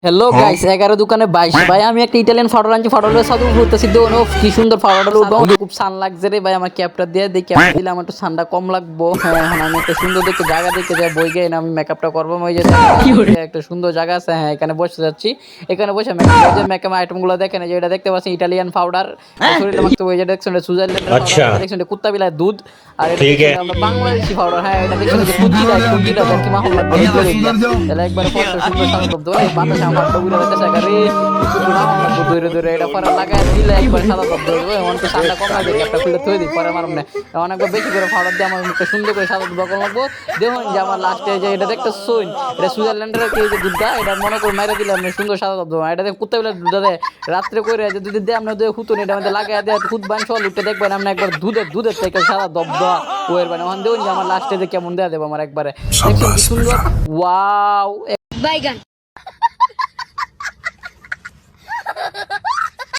hello guys 11 দোকানে 22 ভাই আমি একটা ইটালিয়ান ফাউডার আনছি ফাউডারের সাথে ঘুরতেছি দেখো কি সুন্দর ফাউডার উঠবো খুব সান লাগছে রে ভাই আমার ক্যাপটা দিয়ে দেখি ক্যাপ দিলে আমার একটু ঠান্ডা কম লাগবো হ্যাঁ এখন আমি একটা সুন্দর দেখে জায়গা দেখে যাই বই গিয়ে আমি মেকআপটা করবো ওই যে একটা সুন্দর জায়গা আছে হ্যাঁ এখানে বসে যাচ্ছি এখানে বসে মেকআপ আইটেমগুলো দেখেন যে এটা দেখতে পাচ্ছেন ইটালিয়ান পাউডার শরীরে মাখতে ওই যে দেখছেন সুইজারল্যান্ডের পাউডার দেখছেন কুত্তা বিলায় দুধ আর এটা দেখছেন আমরা বাংলাদেশি পাউডার হ্যাঁ এটা দেখছেন যে কুচিটা কি মাখন লাগবে তাহলে একবার কত সুন্দর সাদা দব দই বাতাসে আমার ডগুলা দেখতে রে কুচু মাখন লাগবে দইরে দইরে এটা পরে লাগায় দিলে একবার সাদা দব দই ওই তো ঠান্ডা কম লাগে একটা খুলে থই দিই পরে মারমনে অনেকবার বেশি করে পাউডার দিয়ে আমার মুখে সুন্দর করে সাদা দব লাগবো দেখুন যে আমার লাস্টে যে এটা দেখতে শুন এটা সুইজারল্যান্ডের কি যে দুধটা এটা মনে করে মাইরা দিলে আমি সুন্দর সাদা দব এটা দেখে কুত্তা বিলায় দুধ দেয় রাত্রে করে যে দুধ দিয়ে আমরা হুতুন এটা মধ্যে লাগায় দেয় খুদ বান সল উঠে দেখবেন আমরা একবার দুধের থেকে সাদা দব দেওয়া ওয়ের মানে ওখান দেখুন যে আমার লাস্টে যে কেমন দেওয়া দেবো আমার একবারে দেখছেন কি সুন্দর ওয়াও বাইগান